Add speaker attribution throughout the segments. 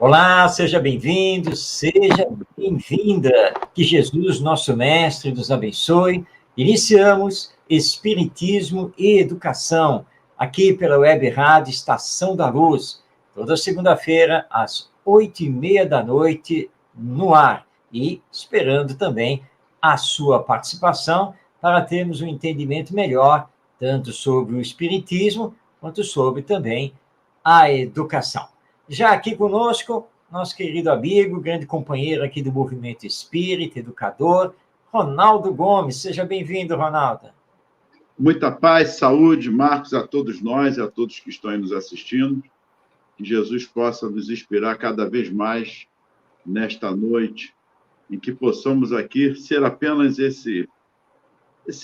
Speaker 1: Olá, seja bem-vindo, seja bem-vinda. Que Jesus, nosso Mestre, nos abençoe. Iniciamos Espiritismo e Educação, aqui pela Web Rádio Estação da Luz, toda segunda-feira, às 8h30 da noite, no ar. E esperando também a sua participação para termos um entendimento melhor, tanto sobre o Espiritismo, quanto sobre também a educação. Já aqui conosco, nosso querido amigo, grande companheiro aqui do Movimento Espírita, educador, Ronaldo Gomes. Seja bem-vindo, Ronaldo.
Speaker 2: Muita paz, saúde, Marcos, a todos nós e a todos que estão aí nos assistindo. Que Jesus possa nos inspirar cada vez mais nesta noite, em que possamos aqui ser apenas esse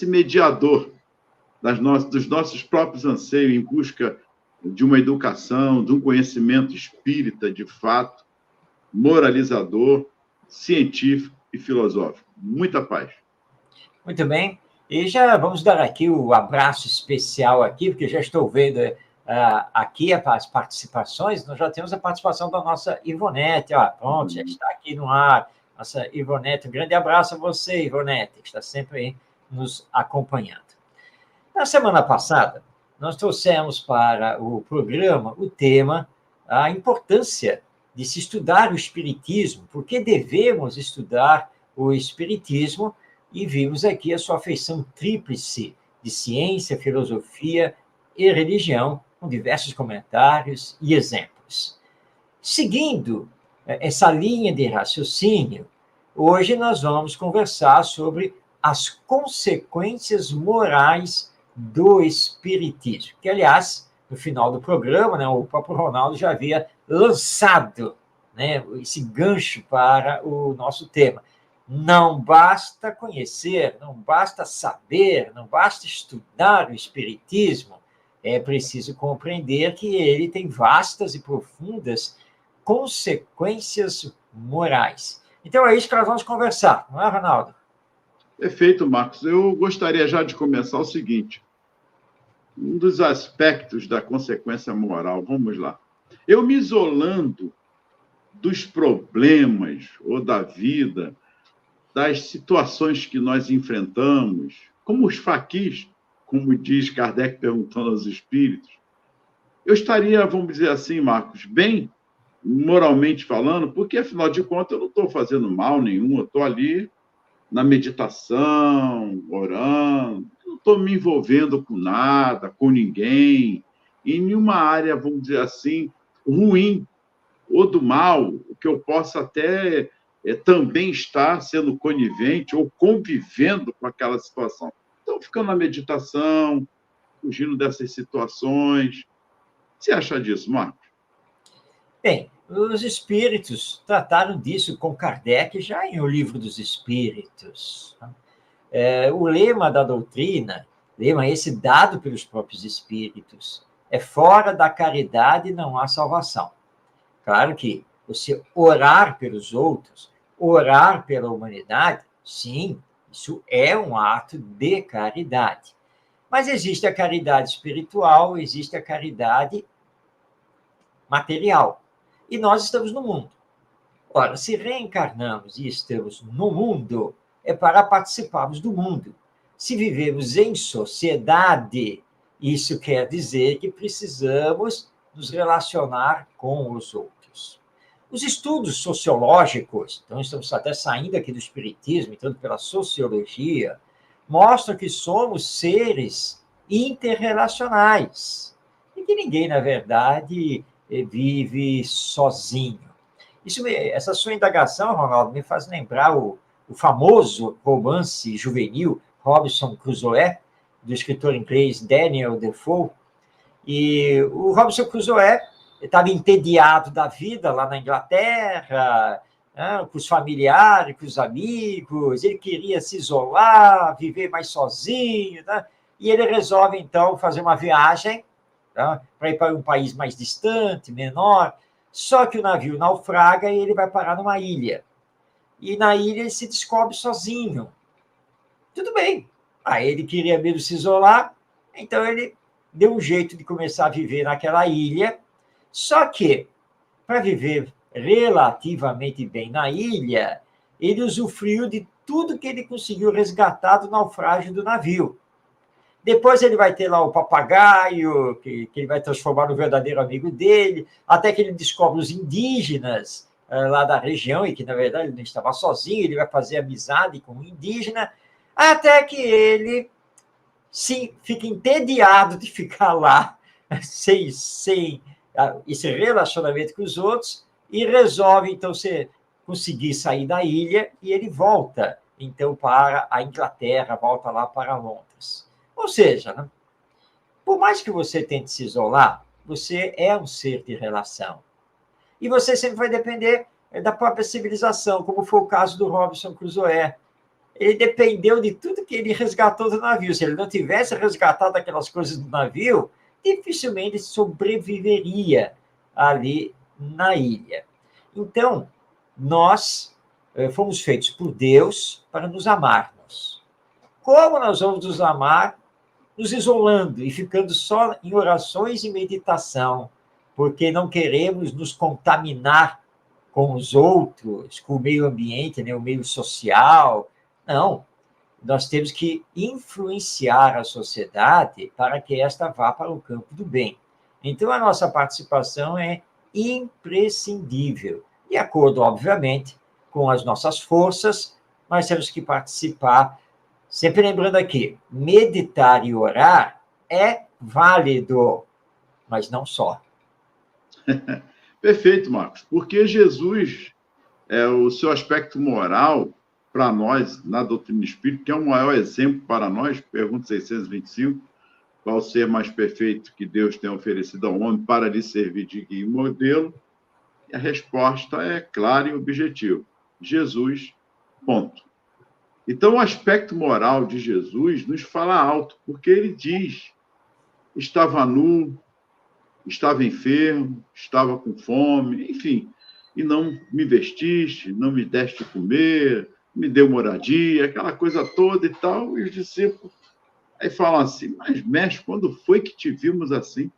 Speaker 2: mediador dos nossos próprios anseios em busca de uma educação, de um conhecimento espírita, de fato, moralizador, científico e filosófico. Muita paz.
Speaker 1: Muito bem. E já vamos dar aqui o abraço especial aqui, porque já estou vendo aqui as participações. Nós já temos a participação da nossa Ivonete. Pronto, já está aqui no ar. Nossa Ivonete, um grande abraço a você, Ivonete, que está sempre aí nos acompanhando. Na semana passada, nós trouxemos para o programa o tema, a importância de se estudar o Espiritismo, por que devemos estudar o Espiritismo, e vimos aqui a sua feição tríplice de ciência, filosofia e religião, com diversos comentários e exemplos. Seguindo essa linha de raciocínio, hoje nós vamos conversar sobre as consequências morais do Espiritismo, que, aliás, no final do programa, o próprio Ronaldo já havia lançado esse gancho para o nosso tema. Não basta conhecer, não basta saber, não basta estudar o Espiritismo, é preciso compreender que ele tem vastas e profundas consequências morais. Então, é isso que nós vamos conversar, não é, Ronaldo?
Speaker 2: Perfeito, Marcos. Eu gostaria já de começar o seguinte. Um dos aspectos da consequência moral, vamos lá. Eu me isolando dos problemas ou da vida, das situações que nós enfrentamos, como os faquis, como diz Kardec perguntando aos espíritos, eu estaria, vamos dizer assim, Marcos, bem moralmente falando, porque, afinal de contas, eu não estou fazendo mal nenhum, eu estou ali na meditação, orando, não estou me envolvendo com nada, com ninguém, em nenhuma área, vamos dizer assim, ruim ou do mal, o que eu possa até também estar sendo conivente ou convivendo com aquela situação. Então, ficando na meditação, fugindo dessas situações. O que você acha disso, Marcos?
Speaker 1: Bem, os espíritos trataram disso com Kardec já em O Livro dos Espíritos. O lema da doutrina, lema esse dado pelos próprios espíritos, é: fora da caridade não há salvação. Claro que você orar pelos outros, orar pela humanidade, sim, isso é um ato de caridade. Mas existe a caridade espiritual, existe a caridade material. E nós estamos no mundo. Ora, se reencarnamos e estamos no mundo, é para participarmos do mundo. Se vivemos em sociedade, isso quer dizer que precisamos nos relacionar com os outros. Os estudos sociológicos, então estamos até saindo aqui do espiritismo, entrando pela sociologia, mostram que somos seres interrelacionais e que ninguém, na verdade, vive sozinho. Essa sua indagação, Ronaldo, me faz lembrar o famoso romance juvenil Robinson Crusoe, do escritor inglês Daniel Defoe. E o Robinson Crusoe estava entediado da vida lá na Inglaterra, com os familiares, com os amigos, ele queria se isolar, viver mais sozinho, e ele resolve, então, fazer uma viagem para ir para um país mais distante, menor. Só que o navio naufraga e ele vai parar numa ilha. E na ilha ele se descobre sozinho. Tudo bem. Aí ele queria mesmo se isolar, então ele deu um jeito de começar a viver naquela ilha. Só que, para viver relativamente bem na ilha, ele usufruiu de tudo que ele conseguiu resgatar do naufrágio do navio. Depois ele vai ter lá o papagaio, que ele vai transformar no verdadeiro amigo dele, até que ele descobre os indígenas lá da região, e que, na verdade, ele não estava sozinho, ele vai fazer amizade com um indígena, até que ele fica entediado de ficar lá sem esse relacionamento com os outros e resolve, então, conseguir sair da ilha e ele volta, então, para a Inglaterra, volta lá para Londres. Ou seja, né, por mais que você tente se isolar, você é um ser de relação. E você sempre vai depender da própria civilização, como foi o caso do Robinson Crusoe. Ele dependeu de tudo que ele resgatou do navio. Se ele não tivesse resgatado aquelas coisas do navio, dificilmente sobreviveria ali na ilha. Então, nós fomos feitos por Deus para nos amarmos. Como nós vamos nos amar? Nos isolando e ficando só em orações e meditação, porque não queremos nos contaminar com os outros, com o meio ambiente, né, o meio social. Não, nós temos que influenciar a sociedade para que esta vá para o campo do bem. Então, a nossa participação é imprescindível, de acordo, obviamente, com as nossas forças, mas temos que participar. Sempre lembrando aqui, meditar e orar é válido, mas não só.
Speaker 2: Perfeito, Marcos. Porque Jesus, o seu aspecto moral, para nós, na doutrina espírita, que é o maior exemplo para nós, pergunta 625, qual ser mais perfeito que Deus tem oferecido ao homem para lhe servir de guia e modelo? E a resposta é clara e objetiva. Jesus, ponto. Então, o aspecto moral de Jesus nos fala alto, porque ele diz: estava nu, estava enfermo, estava com fome, enfim, e não me vestiste, não me deste de comer, me deu moradia, aquela coisa toda e tal. E os discípulos aí falam assim: mas, mestre, quando foi que te vimos assim?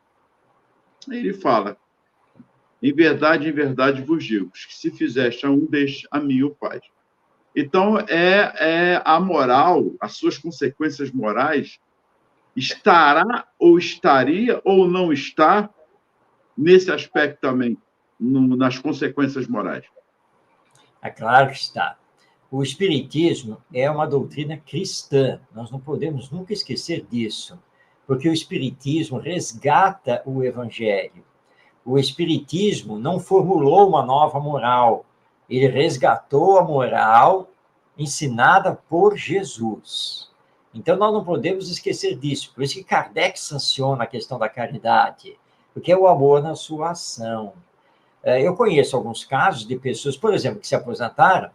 Speaker 2: Aí ele fala: em verdade vos digo, que se fizeste a um destes, a mim o faz. Então, a moral, as suas consequências morais, estará ou estaria ou não está nesse aspecto também, nas consequências morais?
Speaker 1: É claro que está. O Espiritismo é uma doutrina cristã, nós não podemos nunca esquecer disso, porque o Espiritismo resgata o Evangelho. O Espiritismo não formulou uma nova moral, ele resgatou a moral ensinada por Jesus. Então, nós não podemos esquecer disso. Por isso que Kardec sanciona a questão da caridade, porque é o amor na sua ação. Eu conheço alguns casos de pessoas, por exemplo, que se aposentaram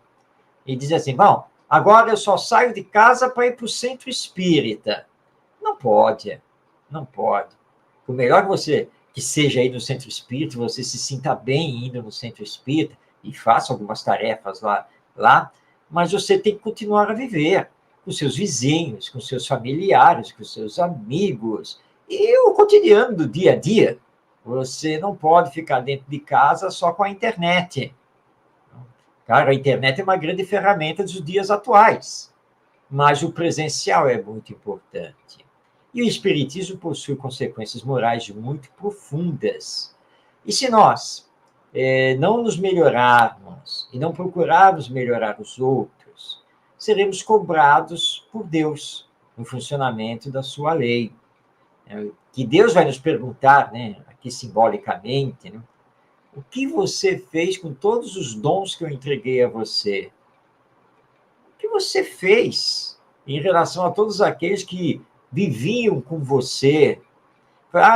Speaker 1: e dizem assim: bom, agora eu só saio de casa para ir para o centro espírita. Não pode, não pode. O melhor que seja aí no centro espírita, você se sinta bem indo no centro espírita e faça algumas tarefas lá, mas você tem que continuar a viver com seus vizinhos, com seus familiares, com seus amigos, e o cotidiano do dia a dia. Você não pode ficar dentro de casa só com a internet. Claro, a internet é uma grande ferramenta dos dias atuais, mas o presencial é muito importante. E o Espiritismo possui consequências morais muito profundas. E se nós não nos melhorarmos e não procurarmos melhorar os outros, seremos cobrados por Deus no funcionamento da sua lei. Que Deus vai nos perguntar, né, aqui simbolicamente, né, o que você fez com todos os dons que eu entreguei a você? O que você fez em relação a todos aqueles que viviam com você?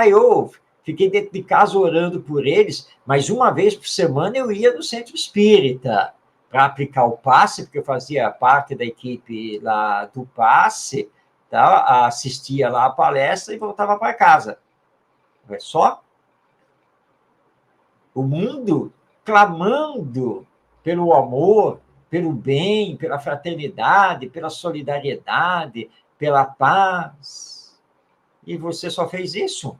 Speaker 1: Eu fiquei dentro de casa orando por eles, mas uma vez por semana eu ia no centro espírita para aplicar o passe, porque eu fazia parte da equipe lá do passe, tá? Assistia lá a palestra e voltava para casa. É só o mundo clamando pelo amor, pelo bem, pela fraternidade, pela solidariedade, pela paz. E você só fez isso?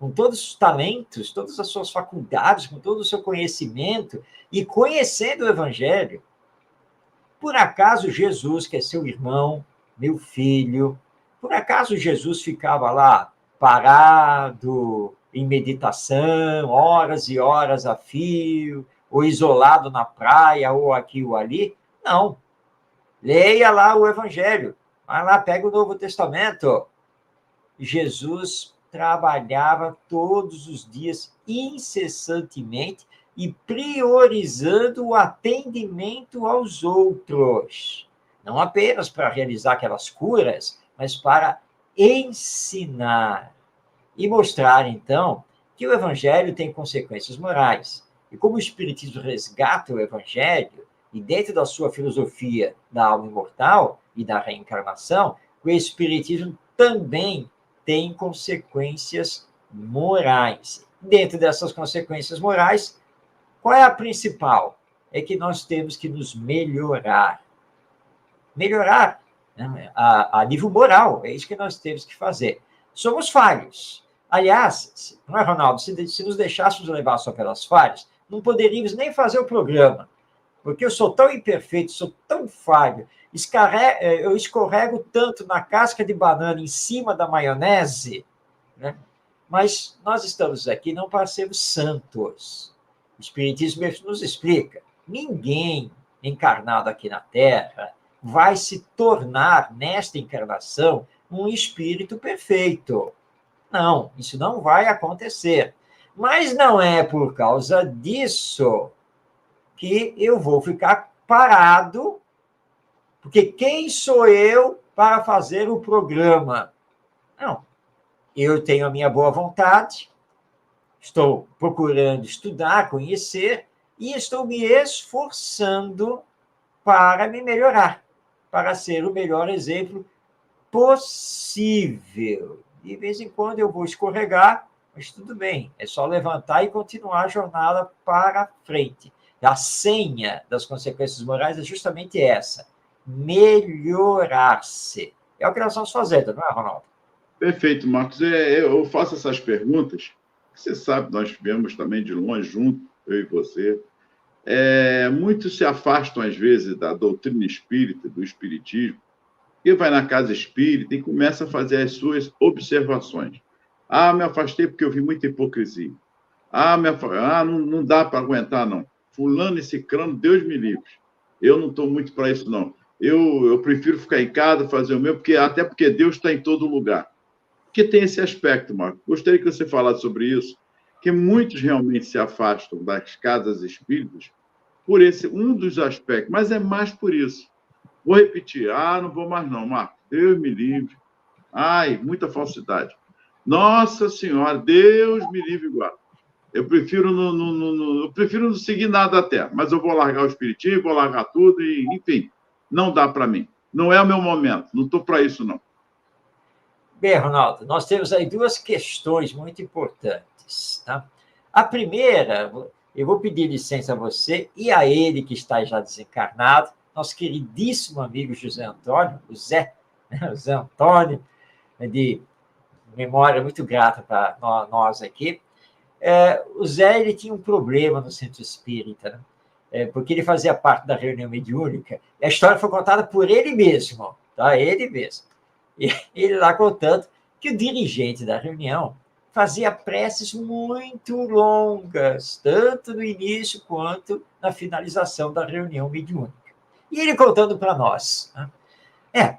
Speaker 1: com todos os talentos, todas as suas faculdades, com todo o seu conhecimento, e conhecendo o Evangelho. Por acaso Jesus, que é seu irmão, meu filho, por acaso Jesus ficava lá parado, em meditação, horas e horas a fio, ou isolado na praia, ou aqui ou ali? Não. Leia lá o Evangelho. Vai lá, pega o Novo Testamento. Jesus trabalhava todos os dias, incessantemente, e priorizando o atendimento aos outros. Não apenas para realizar aquelas curas, mas para ensinar e mostrar, então, que o Evangelho tem consequências morais. E como o Espiritismo resgata o Evangelho, e dentro da sua filosofia da alma imortal e da reencarnação, o Espiritismo também tem consequências morais. Dentro dessas consequências morais, qual é a principal? É que nós temos que nos melhorar. Melhorar, né? A nível moral, é isso que nós temos que fazer. Somos falhos. Aliás, não é, Ronaldo? Se nos deixássemos levar só pelas falhas, não poderíamos nem fazer o programa, porque eu sou tão imperfeito, sou tão falho, eu escorrego tanto na casca de banana em cima da maionese, né? Mas nós estamos aqui não para sermos santos. O Espiritismo nos explica: ninguém encarnado aqui na Terra vai se tornar, nesta encarnação, um espírito perfeito. Não, isso não vai acontecer. Mas não é por causa disso que eu vou ficar parado, porque quem sou eu para fazer o programa? Não, eu tenho a minha boa vontade, estou procurando estudar, conhecer, e estou me esforçando para me melhorar, para ser o melhor exemplo possível. De vez em quando eu vou escorregar, mas tudo bem, é só levantar e continuar a jornada para frente. A senha das consequências morais é justamente essa: melhorar-se. É o que nós vamos fazendo, não é, Ronaldo?
Speaker 2: Perfeito, Marcos. Eu faço essas perguntas, você sabe, nós vemos também de longe junto, eu e você. Muitos se afastam, às vezes, da doutrina espírita, do espiritismo, e vai na casa espírita e começa a fazer as suas observações. Ah, me afastei porque eu vi muita hipocrisia. Não dá para aguentar, não. Fulano e ciclano, Deus me livre. Eu não estou muito para isso, não. Eu prefiro ficar em casa, fazer o meu, até porque Deus está em todo lugar. Porque tem esse aspecto, Marco. Gostaria que você falasse sobre isso, que muitos realmente se afastam das casas espíritas por esse um dos aspectos, mas é mais por isso. Vou repetir. Não vou mais não, Marco. Deus me livre. Ai, muita falsidade. Nossa Senhora, Deus me livre igual. Eu prefiro eu prefiro não seguir nada até, mas eu vou largar o espiritismo, vou largar tudo, e, enfim, não dá para mim. Não é o meu momento, não estou para isso, não.
Speaker 1: Bem, Ronaldo, nós temos aí duas questões muito importantes. Tá? A primeira, eu vou pedir licença a você e a ele que está já desencarnado, nosso queridíssimo amigo José Antônio, o Zé Antônio, de memória muito grata para nós aqui. O Zé, ele tinha um problema no centro espírita, né? Porque ele fazia parte da reunião mediúnica. A história foi contada por ele mesmo, tá? Ele mesmo. E ele lá contando que o dirigente da reunião fazia preces muito longas, tanto no início quanto na finalização da reunião mediúnica. E ele contando para nós, né?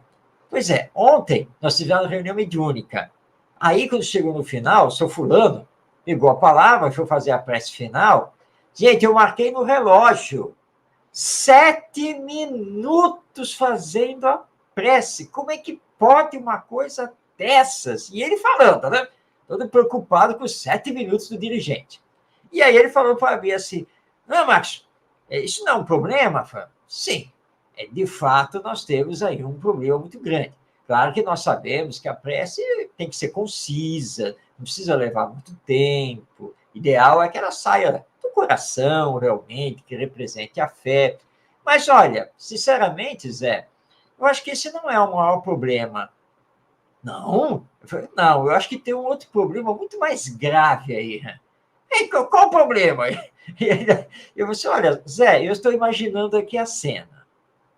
Speaker 1: Pois é, ontem nós tivemos a reunião mediúnica. Aí, quando chegou no final, o seu fulano pegou a palavra, foi fazer a prece final. Gente, eu marquei no relógio 7 minutos fazendo a prece. Como é que pode uma coisa dessas? E ele falando, né? Todo preocupado com os 7 minutos do dirigente. E aí ele falou para mim assim: não, Marcos, isso não é um problema? Falei, sim, de fato nós temos aí um problema muito grande. Claro que nós sabemos que a prece tem que ser concisa, não precisa levar muito tempo. Ideal é que ela saia do coração, realmente, que represente a fé. Mas, olha, sinceramente, Zé, eu acho que esse não é o maior problema. Não, Eu falei, não, eu acho que tem um outro problema muito mais grave aí. Né? E qual o problema? E eu falei assim, olha, Zé, eu estou imaginando aqui a cena.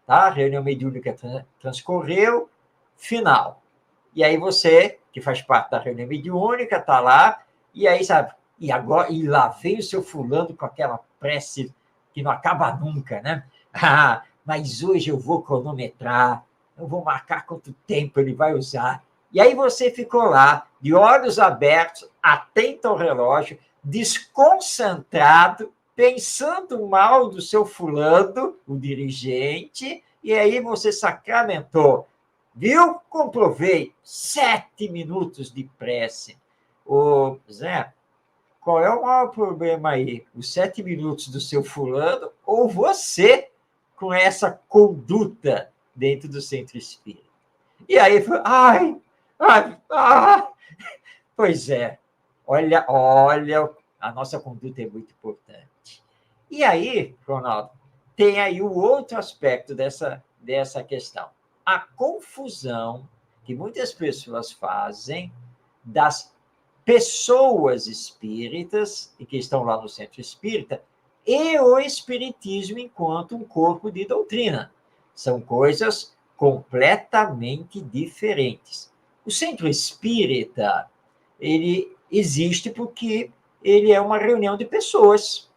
Speaker 1: Tá? A reunião mediúnica transcorreu, final. E aí você, que faz parte da reunião mediúnica, está lá, e aí, sabe, e lá vem o seu fulano com aquela prece que não acaba nunca, né? Ah, mas hoje eu vou cronometrar, eu vou marcar quanto tempo ele vai usar. E aí você ficou lá, de olhos abertos, atento ao relógio, desconcentrado, pensando mal do seu fulano, o dirigente, e aí você sacramentou. Viu? Comprovei. 7 minutos de prece. Ô, Zé, qual é o maior problema aí? Os 7 minutos do seu fulano ou você com essa conduta dentro do centro espírita? E aí, pois é. Olha, a nossa conduta é muito importante. E aí, Ronaldo, tem aí o outro aspecto dessa questão. A confusão que muitas pessoas fazem das pessoas espíritas, e que estão lá no centro espírita, e o espiritismo enquanto um corpo de doutrina. São coisas completamente diferentes. O centro espírita, ele existe porque ele é uma reunião de pessoas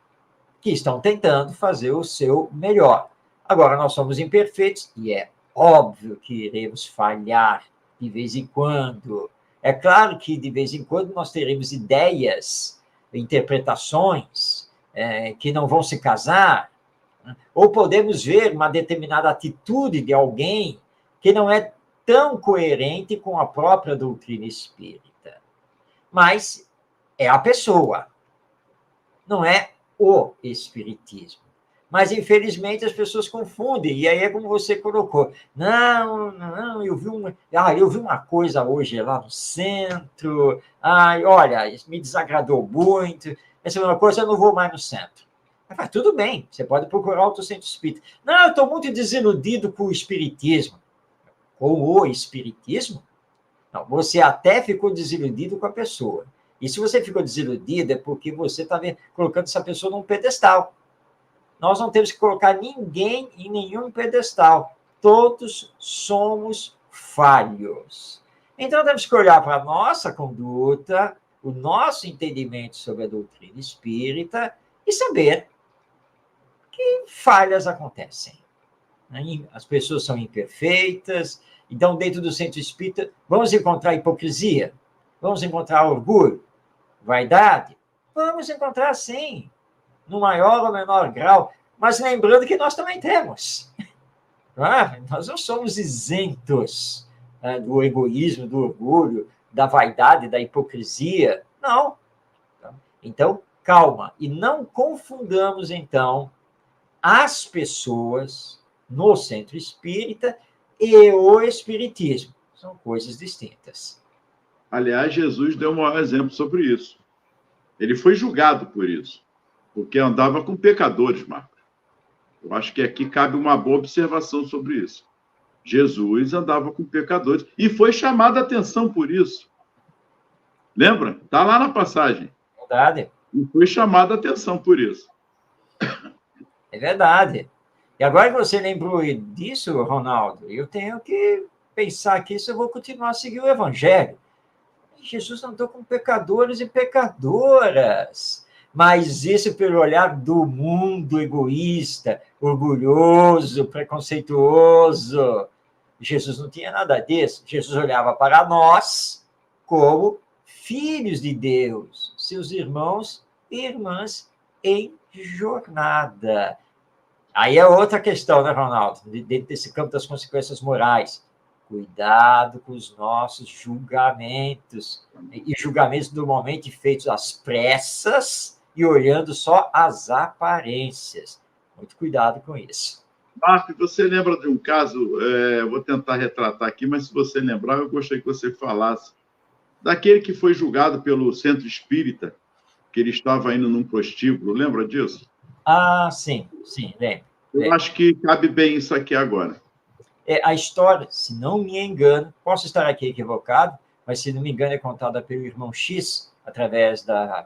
Speaker 1: que estão tentando fazer o seu melhor. Agora, nós somos imperfeitos e é óbvio que iremos falhar de vez em quando. É claro que, de vez em quando, nós teremos ideias, interpretações que não vão se casar, ou podemos ver uma determinada atitude de alguém que não é tão coerente com a própria doutrina espírita. Mas é a pessoa, não é o espiritismo. Mas, infelizmente, as pessoas confundem. E aí é como você colocou. Não, eu vi uma coisa hoje lá no centro. Ai, olha, me desagradou muito. Essa é uma coisa, eu não vou mais no centro. Mas tudo bem, você pode procurar outro centro espírita. Não, eu estou muito desiludido com o espiritismo. Com o espiritismo? Não, você até ficou desiludido com a pessoa. E se você ficou desiludido, é porque você está colocando essa pessoa num pedestal. Nós não temos que colocar ninguém em nenhum pedestal. Todos somos falhos. Então, temos que olhar para a nossa conduta, o nosso entendimento sobre a doutrina espírita e saber que falhas acontecem. As pessoas são imperfeitas. Então, dentro do centro espírita, vamos encontrar hipocrisia? Vamos encontrar orgulho? Vaidade? Vamos encontrar, sim, no maior ou menor grau, mas lembrando que nós também temos. Nós não somos isentos do egoísmo, do orgulho, da vaidade, da hipocrisia. Não. Então, calma. E não confundamos, então, as pessoas no centro espírita e o espiritismo. São coisas distintas.
Speaker 2: Aliás, Jesus deu um maior exemplo sobre isso. Ele foi julgado por isso, porque andava com pecadores, Marcos. Eu acho que aqui cabe uma boa observação sobre isso. Jesus andava com pecadores e foi chamado a atenção por isso. Lembra? Está lá na passagem.
Speaker 1: Verdade.
Speaker 2: E foi chamado a atenção por isso.
Speaker 1: É verdade. E agora que você lembrou disso, Ronaldo, eu tenho que pensar que se eu vou continuar a seguir o Evangelho. Jesus andou com pecadores e pecadoras, mas isso pelo olhar do mundo egoísta, orgulhoso, preconceituoso. Jesus não tinha nada disso. Jesus olhava para nós como filhos de Deus, seus irmãos e irmãs em jornada. Aí é outra questão, né, Ronaldo? Dentro desse campo das consequências morais. Cuidado com os nossos julgamentos. E julgamentos normalmente feitos às pressas e olhando só as aparências. Muito cuidado com isso.
Speaker 2: Marco, você lembra de um caso, vou tentar retratar aqui, mas se você lembrar, eu gostaria que você falasse, daquele que foi julgado pelo centro espírita, que ele estava indo num prostíbulo, lembra disso?
Speaker 1: Ah, sim, lembro.
Speaker 2: Eu acho que cabe bem isso aqui agora.
Speaker 1: A história, se não me engano, posso estar aqui equivocado, mas, se não me engano, é contada pelo irmão X, através da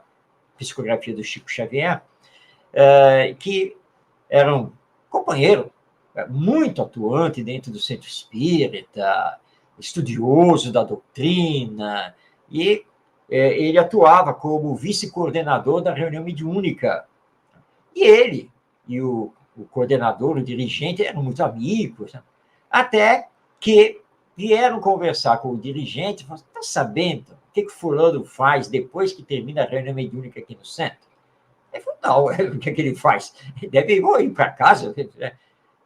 Speaker 1: psicografia do Chico Xavier, que era um companheiro muito atuante dentro do centro espírita, estudioso da doutrina, e ele atuava como vice-coordenador da reunião mediúnica. E ele e o coordenador, o dirigente, eram muito amigos, né? Até que vieram conversar com o dirigente e falaram: está sabendo o que o fulano faz depois que termina a reunião mediúnica aqui no centro? Ele falou: não, o que ele faz? Ele deve ir para casa.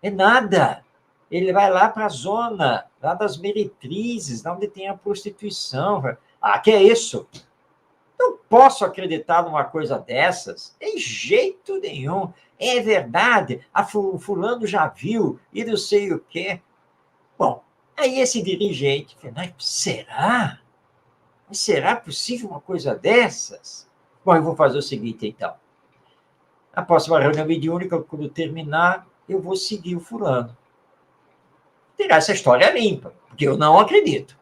Speaker 1: É nada. Ele vai lá para a zona, lá das meretrizes, lá onde tem a prostituição. Ah, que é isso? Não posso acreditar numa coisa dessas, de jeito nenhum. É verdade, o fulano já viu, e não sei o quê. Bom, aí esse dirigente falou: será? Mas será possível uma coisa dessas? Bom, eu vou fazer o seguinte, então. A próxima reunião mediúnica, quando terminar, eu vou seguir o fulano. Tirar essa história limpa, porque eu não acredito.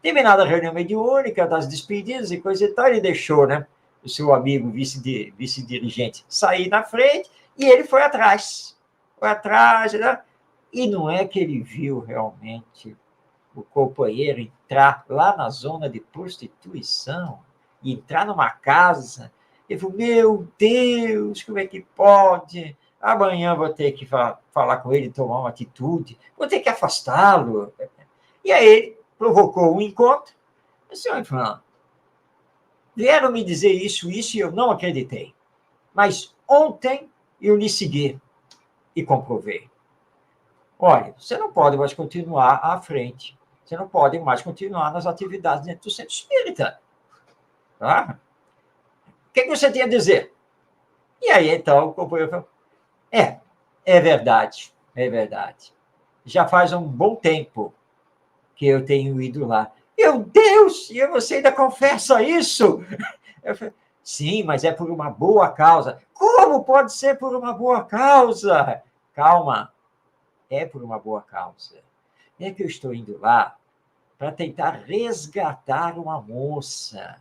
Speaker 1: Terminada a reunião mediúnica, das despedidas e coisa e tal, ele deixou, né, o seu amigo vice-dirigente sair na frente e ele foi atrás. Foi atrás, né? E não é que ele viu realmente o companheiro entrar lá na zona de prostituição, e entrar numa casa. Ele falou: meu Deus, como é que pode? Amanhã vou ter que falar com ele, tomar uma atitude, vou ter que afastá-lo. E aí ele provocou um encontro. O senhor falou: vieram me dizer isso, e eu não acreditei. Mas ontem eu lhe segui e comprovei. Olha, você não pode mais continuar à frente. Você não pode mais continuar nas atividades dentro do centro espírita. Tá? O que você tinha a dizer? E aí, então, o companheiro falou: é verdade, é verdade. Já faz um bom tempo que eu tenho ido lá. Meu Deus, e você ainda confessa isso? Eu falei: sim, mas é por uma boa causa. Como pode ser por uma boa causa? Calma, é por uma boa causa. É que eu estou indo lá para tentar resgatar uma moça.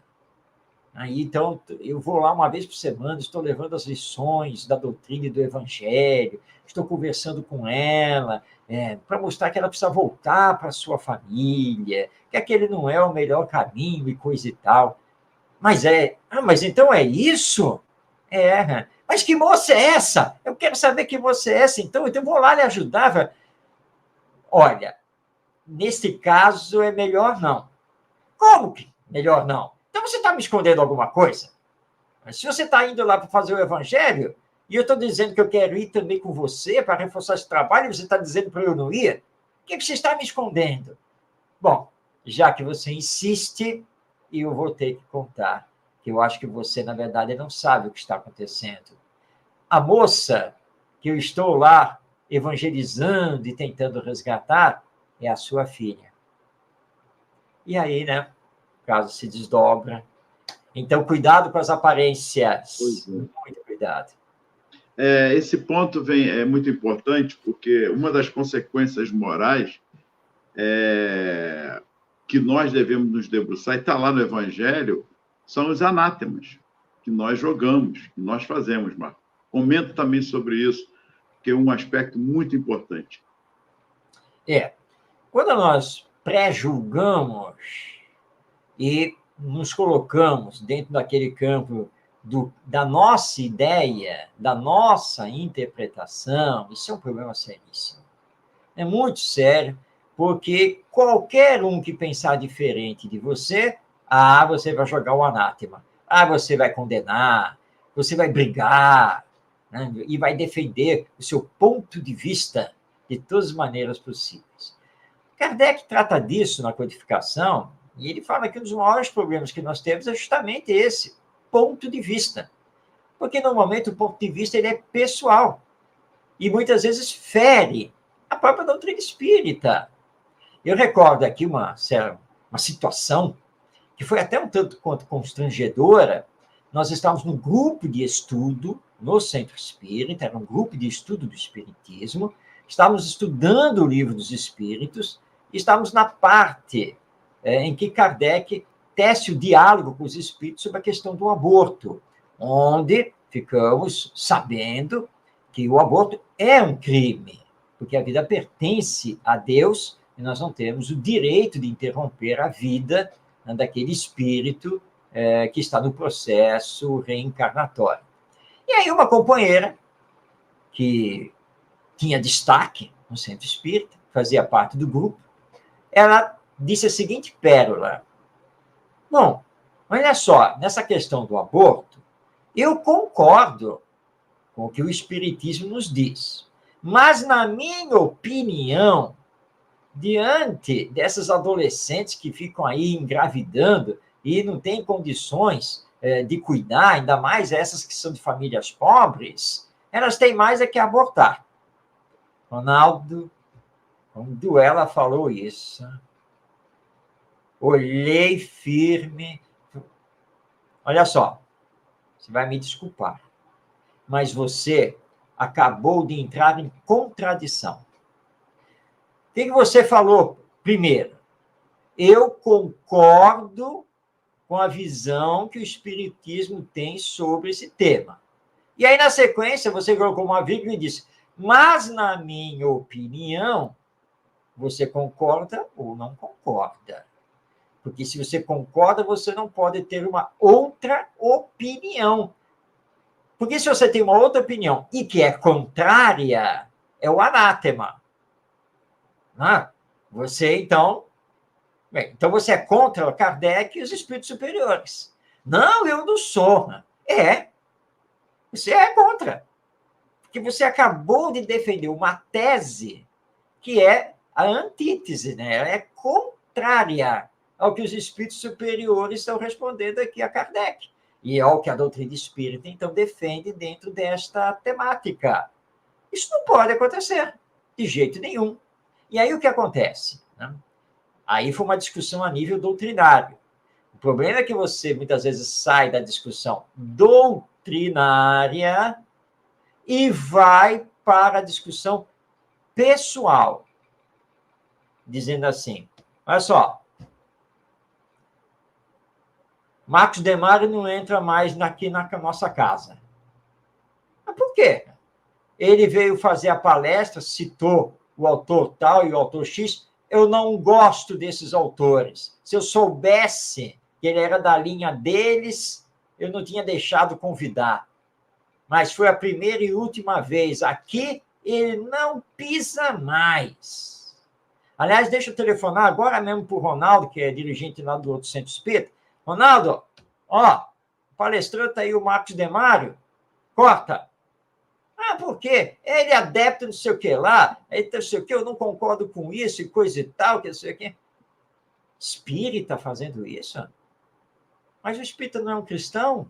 Speaker 1: Aí, então, eu vou lá uma vez por semana, estou levando as lições da doutrina e do evangelho, estou conversando com ela, para mostrar que ela precisa voltar para a sua família, que aquele não é o melhor caminho e coisa e tal. Mas mas então é isso? Mas que moça é essa? Eu quero saber que moça é essa, então eu vou lá lhe ajudar. Olha, nesse caso é melhor não. Como que melhor não? Então você está me escondendo alguma coisa? Mas se você está indo lá para fazer o evangelho, e eu estou dizendo que eu quero ir também com você para reforçar esse trabalho, e você está dizendo para eu não ir, o que você está me escondendo? Bom, já que você insiste, eu vou ter que contar, que eu acho que você, na verdade, não sabe o que está acontecendo. A moça que eu estou lá evangelizando e tentando resgatar é a sua filha. E aí, né, o caso se desdobra. Então, cuidado com as aparências. Muito cuidado.
Speaker 2: Esse ponto é muito importante, porque uma das consequências morais que nós devemos nos debruçar, e está lá no Evangelho, são os anátemas que nós jogamos, que nós fazemos, Marco. Comenta também sobre isso, que é um aspecto muito importante.
Speaker 1: Quando nós pré-julgamos e nos colocamos dentro daquele campo da nossa ideia, da nossa interpretação, isso é um problema seríssimo. É muito sério, porque qualquer um que pensar diferente de você, você vai jogar o anátema, você vai condenar, você vai brigar, né, e vai defender o seu ponto de vista de todas as maneiras possíveis. Kardec trata disso na codificação, e ele fala que um dos maiores problemas que nós temos é justamente esse, ponto de vista. Porque, normalmente, o ponto de vista ele é pessoal, e muitas vezes fere a própria doutrina espírita. Eu recordo aqui uma situação que foi até um tanto quanto constrangedora. Nós estávamos num grupo de estudo no Centro Espírita, era um grupo de estudo do Espiritismo, estávamos estudando o Livro dos Espíritos, estávamos na parte em que Kardec tece o diálogo com os espíritos sobre a questão do aborto, onde ficamos sabendo que o aborto é um crime, porque a vida pertence a Deus e nós não temos o direito de interromper a vida, né, daquele espírito que está no processo reencarnatório. E aí uma companheira que tinha destaque no centro espírita, fazia parte do grupo, ela disse a seguinte pérola: bom, olha só, nessa questão do aborto, eu concordo com o que o Espiritismo nos diz, mas, na minha opinião, diante dessas adolescentes que ficam aí engravidando e não têm condições de cuidar, ainda mais essas que são de famílias pobres, elas têm mais é que abortar. Ronaldo, quando ela falou isso, olhei firme. Olha só, você vai me desculpar, mas você acabou de entrar em contradição. O que você falou primeiro? Eu concordo com a visão que o Espiritismo tem sobre esse tema. E aí, na sequência, você colocou uma vírgula e disse: mas, na minha opinião, você concorda ou não concorda? Porque se você concorda, você não pode ter uma outra opinião. Porque se você tem uma outra opinião e que é contrária, é o anátema. Você, então... Bem, então você é contra o Kardec e os espíritos superiores. Não, eu não sou. Você é contra. Porque você acabou de defender uma tese que é a antítese, né? Ela é contrária ao que os espíritos superiores estão respondendo aqui a Kardec. E é o que a doutrina espírita, então, defende dentro desta temática. Isso não pode acontecer, de jeito nenhum. E aí o que acontece? Né? Aí foi uma discussão a nível doutrinário. O problema é que você, muitas vezes, sai da discussão doutrinária e vai para a discussão pessoal, dizendo assim: olha só, Marcos Demário não entra mais aqui na nossa casa. Mas por quê? Ele veio fazer a palestra, citou o autor tal e o autor X. Eu não gosto desses autores. Se eu soubesse que ele era da linha deles, eu não tinha deixado convidar. Mas foi a primeira e última vez. Aqui, ele não pisa mais. Aliás, deixa eu telefonar agora mesmo para o Ronaldo, que é dirigente lá do outro Centro Espírita. Ronaldo, ó, palestrante aí, o Marcos Demário, corta. Por quê? Ele é adepto não sei o que lá, ele não sei o que, eu não concordo com isso e coisa e tal, que não sei o que. Espírita fazendo isso? Mas o espírita não é um cristão? O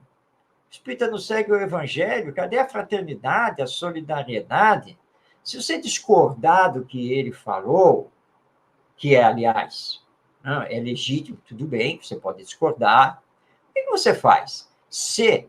Speaker 1: espírita não segue o evangelho? Cadê a fraternidade, a solidariedade? Se você discordar do que ele falou, que é, aliás, é legítimo, tudo bem, você pode discordar, o que você faz? Se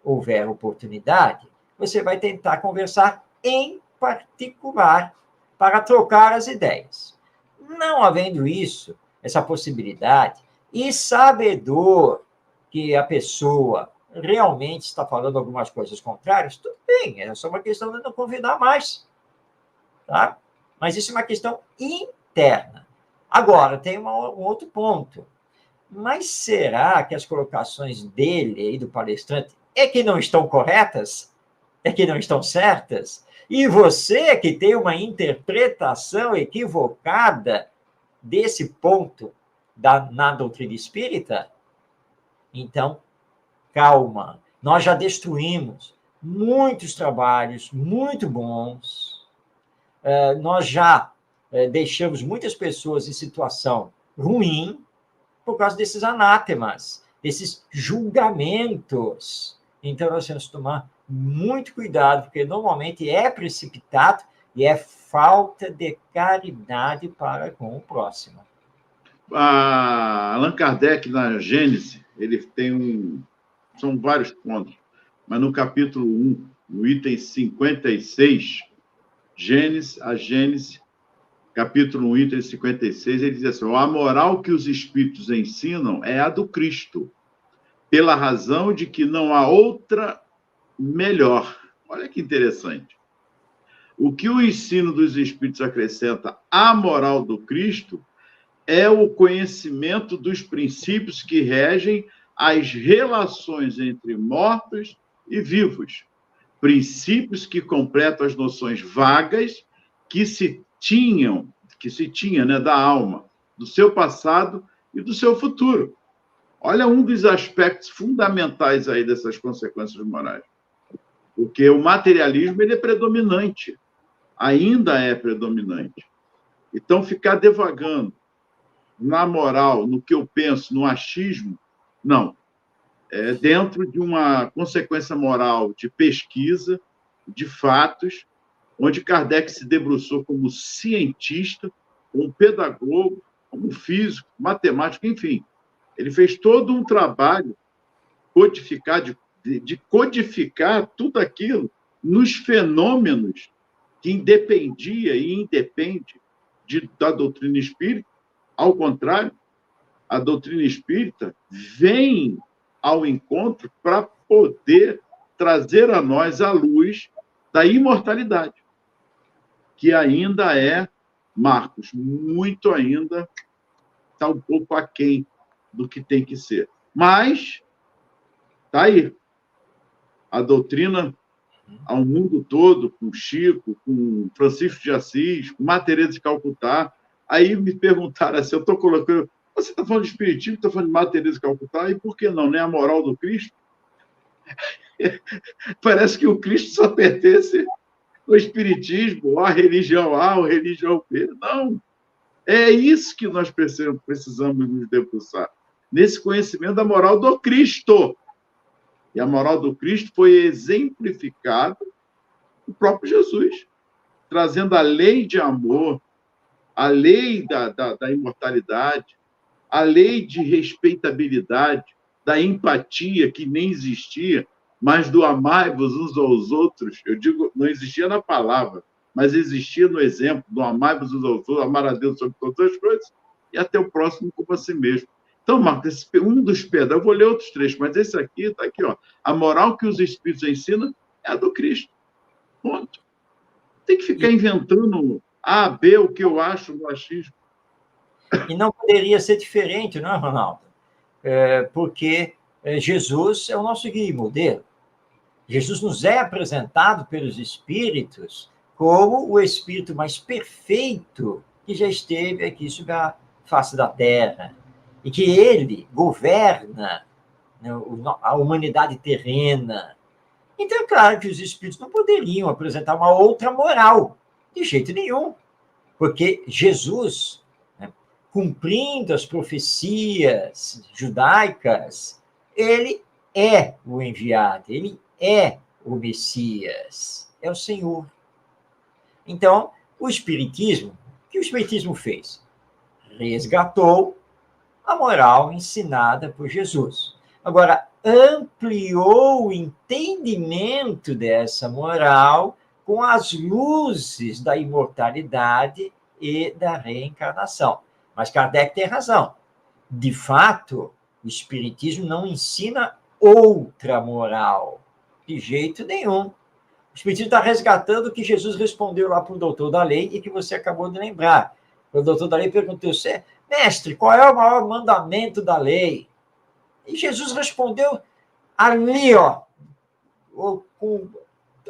Speaker 1: houver oportunidade, você vai tentar conversar em particular para trocar as ideias. Não havendo isso, essa possibilidade, e sabedor que a pessoa realmente está falando algumas coisas contrárias, tudo bem, é só uma questão de não convidar mais. Tá? Mas isso é uma questão interna. Agora, tem um outro ponto. Mas será que as colocações dele, aí, do palestrante, é que não estão corretas? É que não estão certas? E você que tem uma interpretação equivocada desse ponto na doutrina espírita? Então, calma. Nós já destruímos muitos trabalhos muito bons. Nós já deixamos muitas pessoas em situação ruim por causa desses anátemas, desses julgamentos. Então, nós temos que tomar muito cuidado, porque normalmente é precipitado e é falta de caridade para com o próximo.
Speaker 2: Allan Kardec, na Gênese, ele tem são vários pontos, mas no capítulo 1, no item 56, a Gênese, capítulo 1, item 56, ele diz assim: a moral que os espíritos ensinam é a do Cristo, pela razão de que não há outra melhor. Olha que interessante. O que o ensino dos espíritos acrescenta à moral do Cristo é o conhecimento dos princípios que regem as relações entre mortos e vivos. Princípios que completam as noções vagas que se tinha, né, da alma, do seu passado e do seu futuro. Olha um dos aspectos fundamentais aí dessas consequências morais. Porque o materialismo ele é predominante, ainda é predominante. Então, ficar devagando na moral, no que eu penso, no achismo, não. É dentro de uma consequência moral de pesquisa, de fatos, onde Kardec se debruçou como cientista, como pedagogo, como físico, matemático, enfim. Ele fez todo um trabalho de codificar tudo aquilo nos fenômenos que independia e independe da doutrina espírita. Ao contrário, a doutrina espírita vem ao encontro para poder trazer a nós a luz da imortalidade, que ainda é, Marcos, muito ainda, está um pouco aquém do que tem que ser. Mas está aí. A doutrina ao mundo todo, com Chico, com Francisco de Assis, com Madre Teresa de Calcutá. Aí me perguntaram assim, eu estou colocando... Você está falando de espiritismo, está falando de Madre Teresa de Calcutá, e por que não? Nem a moral do Cristo? Parece que o Cristo só pertence ao espiritismo, ou à religião A, ou à religião B. Não. É isso que nós precisamos nos debruçar. Nesse conhecimento da moral do Cristo. E a moral do Cristo foi exemplificada no próprio Jesus, trazendo a lei de amor, a lei da imortalidade, a lei de respeitabilidade, da empatia que nem existia, mas do amai-vos uns aos outros. Eu digo, não existia na palavra, mas existia no exemplo do amai-vos uns aos outros, amar a Deus sobre todas as coisas e até o próximo como a si mesmo. Então, Marcos, um dos pedras, eu vou ler outros trechos, mas esse aqui está aqui, ó. A moral que os espíritos ensinam é a do Cristo. Ponto. Tem que ficar inventando A, B, o que eu acho no achismo.
Speaker 1: E não poderia ser diferente, não é, Ronaldo? Porque Jesus é o nosso guia e modelo. Jesus nos é apresentado pelos espíritos como o espírito mais perfeito que já esteve aqui sobre a face da Terra. E que ele governa, né, a humanidade terrena. Então, é claro que os espíritos não poderiam apresentar uma outra moral, de jeito nenhum. Porque Jesus, né, cumprindo as profecias judaicas, ele é o enviado, ele é o Messias, é o Senhor. Então, o Espiritismo, o que o Espiritismo fez? Resgatou a moral ensinada por Jesus. Agora, ampliou o entendimento dessa moral com as luzes da imortalidade e da reencarnação. Mas Kardec tem razão. De fato, o Espiritismo não ensina outra moral, de jeito nenhum. O Espiritismo está resgatando o que Jesus respondeu lá para o doutor da lei e que você acabou de lembrar. O doutor da lei perguntou: mestre, qual é o maior mandamento da lei? E Jesus respondeu ali, ó,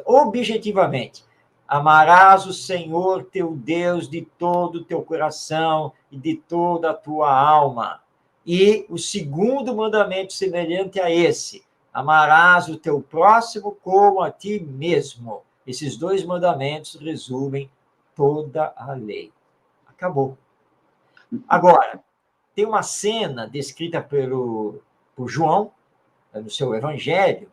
Speaker 1: objetivamente: amarás o Senhor teu Deus de todo o teu coração e de toda a tua alma. E o segundo mandamento semelhante a esse: amarás o teu próximo como a ti mesmo. Esses dois mandamentos resumem toda a lei. Acabou. Agora, tem uma cena descrita por João, no seu Evangelho,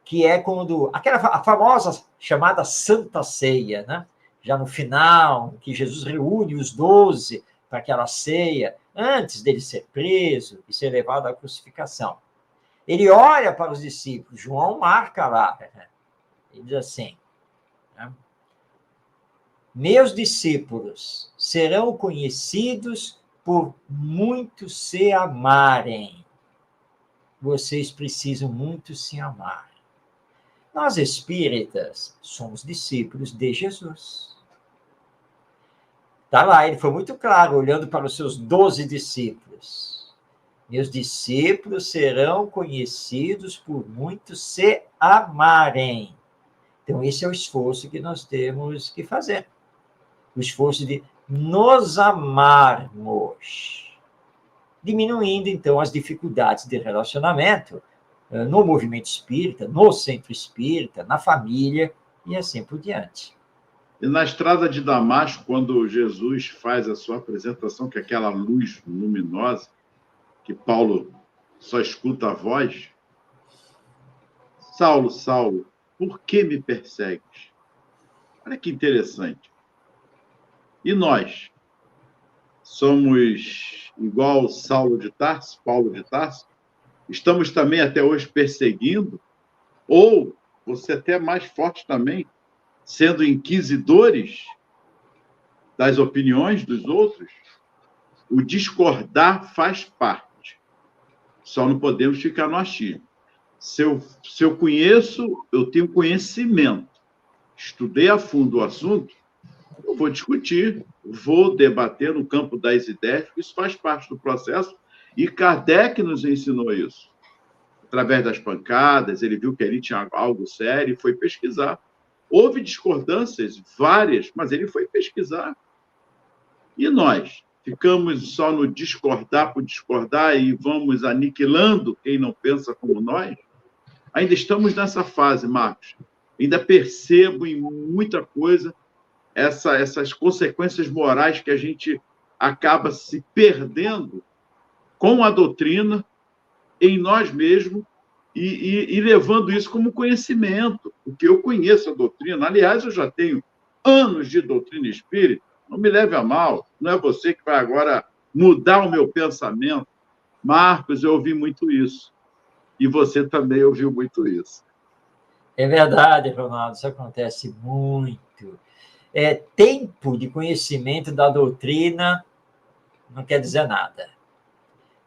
Speaker 1: que é quando a famosa chamada Santa Ceia, né? Já no final, que Jesus reúne os 12 para aquela ceia, antes dele ser preso e ser levado à crucificação. Ele olha para os discípulos, João marca lá, né? Ele diz assim, né? meus discípulos serão conhecidos por muito se amarem. Vocês precisam muito se amar. Nós espíritas somos discípulos de Jesus. Está lá, ele foi muito claro, olhando para os seus 12 discípulos. Meus discípulos serão conhecidos por muito se amarem. Então, esse é o esforço que nós temos que fazer. O esforço de nos amarmos. Diminuindo, então, as dificuldades de relacionamento no movimento espírita, no centro espírita, na família e assim por diante.
Speaker 2: E na estrada de Damasco, quando Jesus faz a sua apresentação, que é aquela luz luminosa, que Paulo só escuta a voz, Saulo, Saulo, por que me persegues? Olha que interessante. E nós? Somos igual Saulo de Tarso, Paulo de Tarso? Estamos também até hoje perseguindo? Ou, você até mais forte também, sendo inquisidores das opiniões dos outros? O discordar faz parte. Só não podemos ficar no achismo. Se eu conheço, eu tenho conhecimento, estudei a fundo o assunto, eu vou discutir, vou debater no campo das ideias, isso faz parte do processo, e Kardec nos ensinou isso. Através das pancadas, ele viu que ali tinha algo sério e foi pesquisar. Houve discordâncias, várias, mas ele foi pesquisar. E nós? Ficamos só no discordar por discordar e vamos aniquilando quem não pensa como nós? Ainda estamos nessa fase, Marcos. Ainda percebo em muita coisa essas consequências morais que a gente acaba se perdendo com a doutrina, em nós mesmos, e levando isso como conhecimento, porque eu conheço a doutrina. Aliás, eu já tenho anos de doutrina espírita, não me leve a mal, não é você que vai agora mudar o meu pensamento. Marcos, eu ouvi muito isso. E você também ouviu muito isso.
Speaker 1: É verdade, Ronaldo, isso acontece muito. Tempo de conhecimento da doutrina não quer dizer nada.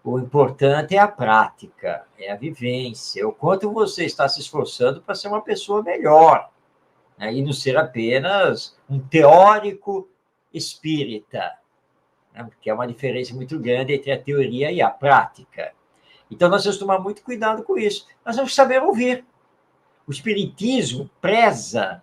Speaker 1: O importante é a prática, é a vivência, o quanto você está se esforçando para ser uma pessoa melhor, né? E não ser apenas um teórico espírita, né? Porque é uma diferença muito grande entre a teoria e a prática. Então, nós temos que tomar muito cuidado com isso. Nós temos que saber ouvir. O espiritismo preza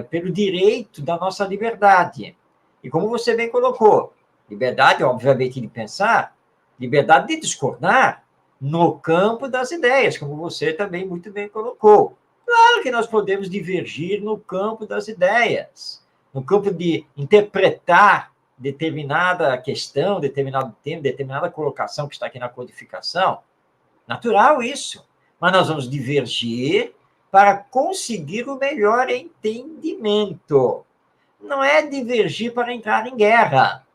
Speaker 1: pelo direito da nossa liberdade. E como você bem colocou, liberdade, obviamente, de pensar, liberdade de discordar no campo das ideias, como você também muito bem colocou. Claro que nós podemos divergir no campo das ideias, no campo de interpretar determinada questão, determinado tema, determinada colocação que está aqui na codificação. Natural isso. Mas nós vamos divergir para conseguir o melhor entendimento. Não é divergir para entrar em guerra,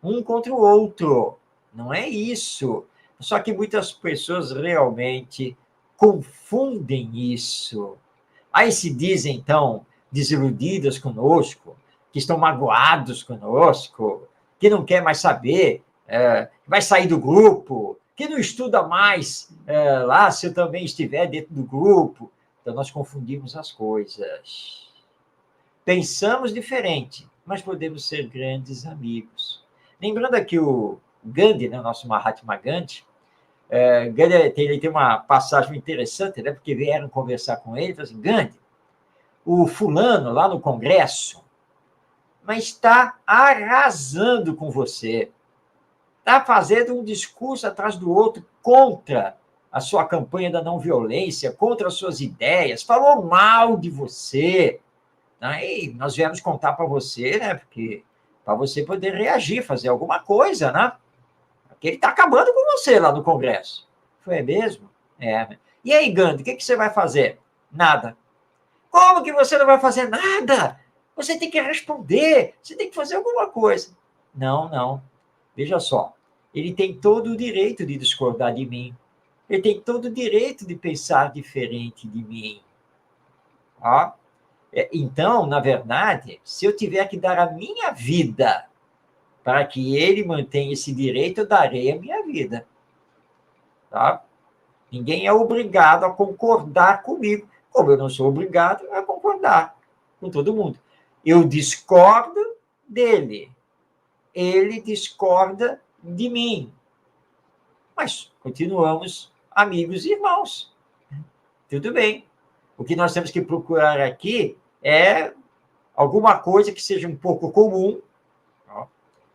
Speaker 1: um contra o outro. Não é isso. Só que muitas pessoas realmente confundem isso. Aí se dizem, então, desiludidas conosco, que estão magoados conosco, que não quer mais saber, vai sair do grupo, que não estuda mais lá se eu também estiver dentro do grupo. Então, nós confundimos as coisas. Pensamos diferente, mas podemos ser grandes amigos. Lembrando aqui o Gandhi, né, o nosso Mahatma Gandhi, Gandhi ele tem uma passagem interessante, né, porque vieram conversar com ele e falaram assim, Gandhi, o fulano lá no Congresso, mas está arrasando com você. Está fazendo um discurso atrás do outro contra a sua campanha da não violência, contra as suas ideias, falou mal de você. Aí nós viemos contar para você, né? Porque para você poder reagir, fazer alguma coisa, né? Porque ele está acabando com você lá no Congresso. Foi mesmo? E aí, Gandhi, o que você vai fazer? Nada. Como que você não vai fazer nada? Você tem que responder, você tem que fazer alguma coisa. Não. Veja só, ele tem todo o direito de discordar de mim. Ele tem todo o direito de pensar diferente de mim. Ó, Então, na verdade, se eu tiver que dar a minha vida para que ele mantenha esse direito, eu darei a minha vida. Tá? Ninguém é obrigado a concordar comigo, como eu não sou obrigado a concordar com todo mundo. Eu discordo dele, ele discorda de mim, mas continuamos amigos e irmãos. Tudo bem. O que nós temos que procurar aqui é alguma coisa que seja um pouco comum,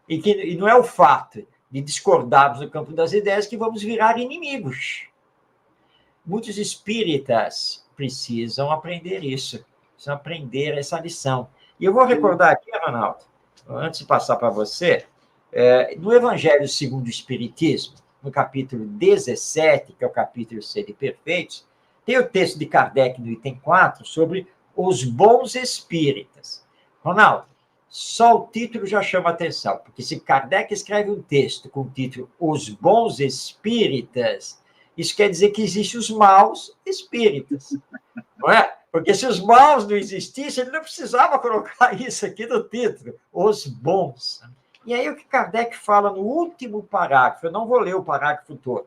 Speaker 1: e não é o fato de discordarmos no campo das ideias que vamos virar inimigos. Muitos espíritas precisam aprender isso, precisam aprender essa lição. E eu vou recordar aqui, Ronaldo, antes de passar para você, no Evangelho segundo o Espiritismo, no capítulo 17, que é o capítulo Sede Perfeitos, tem o texto de Kardec no item 4 sobre os bons espíritas. Ronaldo, só o título já chama atenção, porque se Kardec escreve um texto com o título Os Bons Espíritas, isso quer dizer que existem os maus espíritas, não é? Porque se os maus não existissem, ele não precisava colocar isso aqui no título, os bons. E aí o que Kardec fala no último parágrafo, eu não vou ler o parágrafo todo,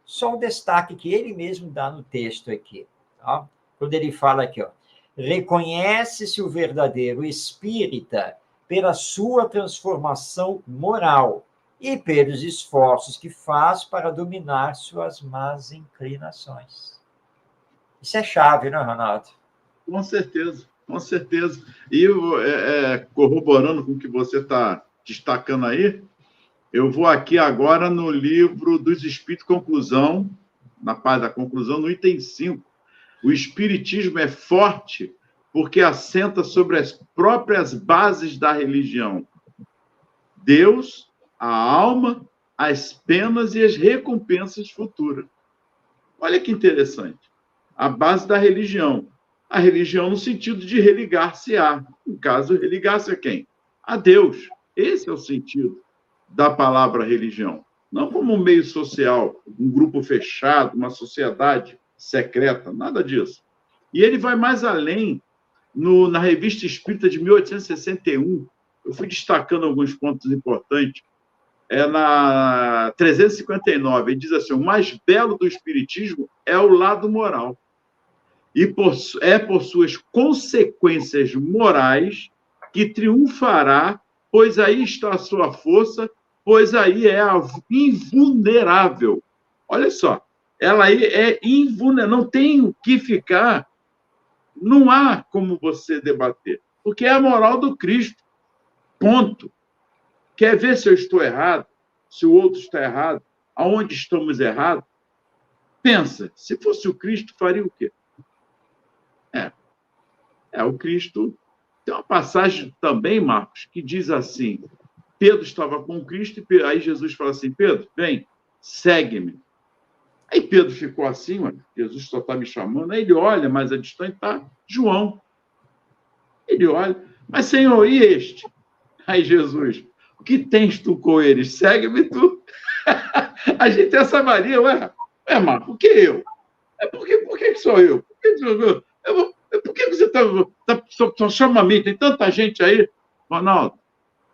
Speaker 1: só o destaque que ele mesmo dá no texto aqui, tá? Quando ele fala aqui, ó, reconhece-se o verdadeiro espírita pela sua transformação moral e pelos esforços que faz para dominar suas más inclinações. Isso é chave, não é, Ronaldo?
Speaker 2: Com certeza, com certeza. E corroborando com o que você está destacando aí, eu vou aqui agora no livro dos Espíritos, conclusão, na parte da conclusão, no item 5. O Espiritismo é forte porque assenta sobre as próprias bases da religião. Deus, a alma, as penas e as recompensas futuras. Olha que interessante. A base da religião. A religião no sentido de religar-se-á. No caso, religar-se a quem? A Deus. Esse é o sentido da palavra religião. Não como um meio social, um grupo fechado, uma sociedade secreta, nada disso. E ele vai mais além na Revista Espírita de 1861. Eu fui destacando alguns pontos importantes. Na 359, ele diz assim, o mais belo do Espiritismo é o lado moral. E por suas consequências morais que triunfará, pois aí está a sua força, pois aí é a invulnerável. Olha só, ela aí é invulnerável, não tem o que ficar, não há como você debater, porque é a moral do Cristo, ponto. Quer ver se eu estou errado, se o outro está errado, aonde estamos errados? Pensa, se fosse o Cristo, faria o quê? O Cristo... Tem uma passagem também, Marcos, que diz assim, Pedro estava com Cristo, e aí Jesus fala assim, Pedro, vem, segue-me. Aí Pedro ficou assim, Jesus só está me chamando, aí ele olha, mas a distância está João. Ele olha, mas Senhor, e este? Aí Jesus, o que tens tu com eles? Segue-me tu. A gente tem essa Maria, Marcos, por que eu? Por que sou eu? Por que você só chama a mim? Tem tanta gente aí. Ronaldo,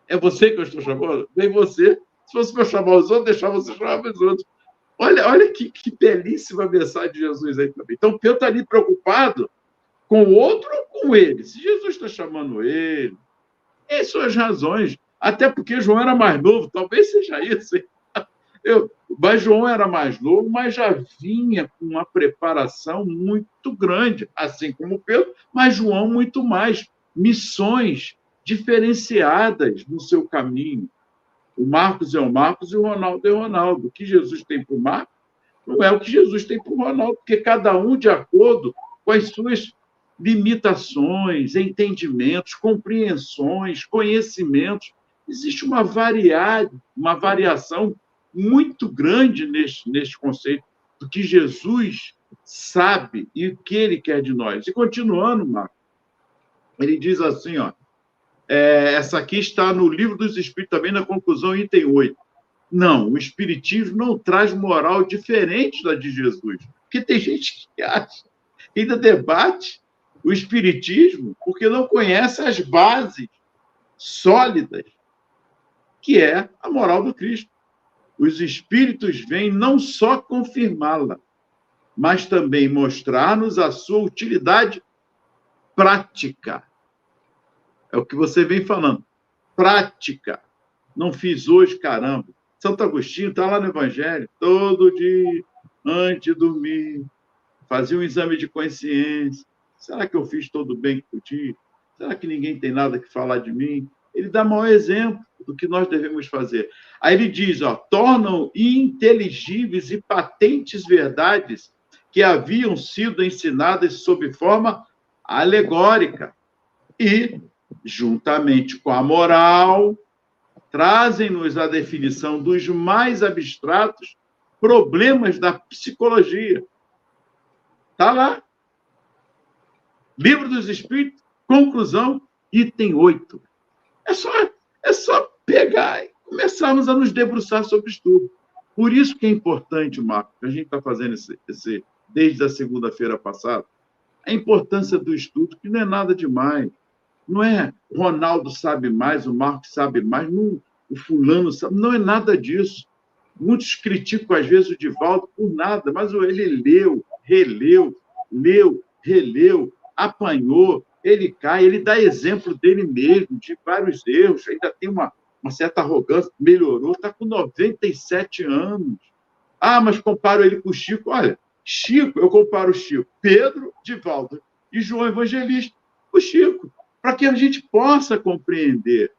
Speaker 2: é você que eu estou chamando? Vem você. Se fosse para chamar os outros, deixar você chamar os outros. Olha que belíssima mensagem de Jesus aí também. Então, Pedro está ali preocupado com o outro ou com ele? Se Jesus está chamando ele, essas são as razões. Até porque João era mais novo, talvez seja isso. Mas João era mais novo, mas já vinha com uma preparação muito grande, assim como Pedro, mas João muito mais. Missões diferenciadas no seu caminho. O Marcos é o Marcos e o Ronaldo é o Ronaldo. O que Jesus tem para o Marcos não é o que Jesus tem para o Ronaldo, porque cada um de acordo com as suas limitações, entendimentos, compreensões, conhecimentos. Existe uma variação muito grande neste conceito do que Jesus sabe e o que ele quer de nós. E continuando, Marcos, ele diz assim, essa aqui está no Livro dos Espíritos, também na conclusão, item 8. Não, o Espiritismo não traz moral diferente da de Jesus, porque tem gente que acha, ainda debate O espiritismo, porque não conhece as bases sólidas, que é a moral do Cristo. Os espíritos vêm não só confirmá-la, mas também mostrar-nos a sua utilidade prática. É o que você vem falando. Prática. Não fiz hoje, caramba. Santo Agostinho está lá no Evangelho, todo dia, antes de dormir, fazia um exame de consciência. Será que eu fiz todo o bem que podia? Será que ninguém tem nada que falar de mim? Ele dá maior exemplo do que nós devemos fazer. Aí ele diz, tornam inteligíveis e patentes verdades que haviam sido ensinadas sob forma alegórica e, juntamente com a moral, trazem-nos a definição dos mais abstratos problemas da psicologia. Está lá. Livro dos Espíritos, conclusão, item 8. É só pegar e começarmos a nos debruçar sobre isso tudo. Por isso que é importante, Marco, que a gente está fazendo desde a segunda-feira passada, a importância do estudo, que não é nada demais. Não é Ronaldo sabe mais, o Marcos sabe mais, não, o fulano sabe, não é nada disso. Muitos criticam, às vezes, o Divaldo por nada, mas ele releu, apanhou, ele cai, ele dá exemplo dele mesmo, de vários erros, ainda tem uma certa arrogância, melhorou, está com 97 anos. Ah, mas comparo ele com o Chico. Olha, Chico, eu comparo o Chico, Pedro, Divaldo e João Evangelista, o Chico, para que a gente possa compreender.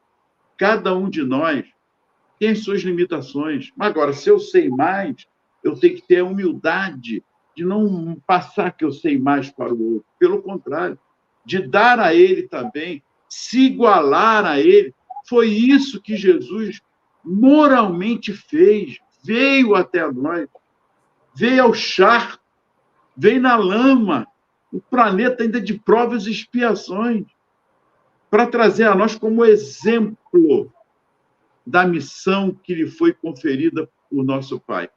Speaker 2: Cada um de nós tem as suas limitações. Agora, se eu sei mais, eu tenho que ter a humildade de não passar que eu sei mais para o outro. Pelo contrário, de dar a ele também, se igualar a ele. Foi isso que Jesus moralmente fez. Veio até nós, veio ao charco, veio na lama, o planeta ainda de provas e expiações, para trazer a nós como exemplo da missão que lhe foi conferida por nosso Pai.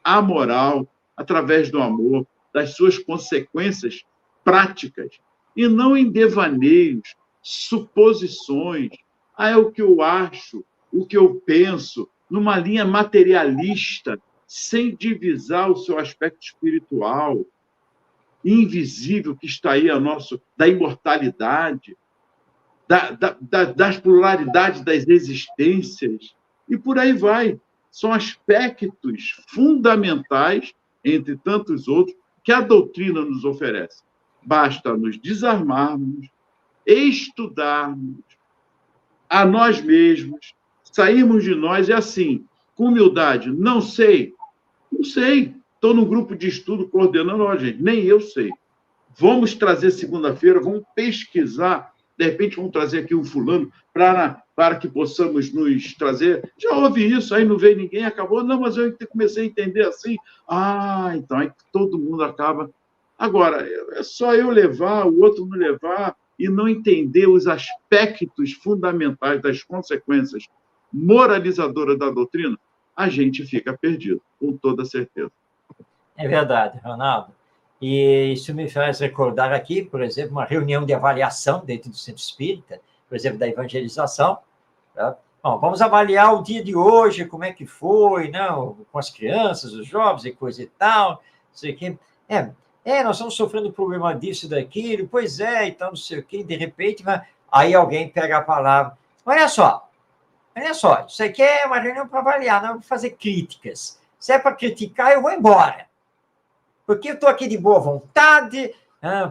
Speaker 2: A moral, através do amor, das suas consequências práticas, e não em devaneios, suposições. É o que eu acho, o que eu penso, numa linha materialista, sem divisar o seu aspecto espiritual, invisível que está aí da imortalidade, das pluralidades das existências, e por aí vai. São aspectos fundamentais, entre tantos outros, que a doutrina nos oferece. Basta nos desarmarmos, estudarmos a nós mesmos, sairmos de nós, e assim, com humildade, não sei, estou num grupo de estudo coordenando, gente, nem eu sei. Vamos trazer segunda-feira, vamos pesquisar, de repente vamos trazer aqui um fulano para que possamos nos trazer. Já houve isso, aí não veio ninguém, acabou. Não, mas eu comecei a entender assim. Então aí todo mundo acaba. Agora, é só eu levar, o outro não levar, e não entender os aspectos fundamentais das consequências moralizadoras da doutrina, a gente fica perdido, com toda certeza.
Speaker 1: É verdade, Ronaldo. E isso me faz recordar aqui, por exemplo, uma reunião de avaliação dentro do Centro Espírita, por exemplo, da evangelização. Tá? Bom, vamos avaliar o dia de hoje, como é que foi, não, com as crianças, os jovens e coisa e tal, não sei o quê. Nós estamos sofrendo problema disso, daquilo, pois é, então não sei o quê, de repente, aí alguém pega a palavra. Olha só, isso aqui é uma reunião para avaliar, não é para fazer críticas. Se é para criticar, eu vou embora. Porque eu estou aqui de boa vontade,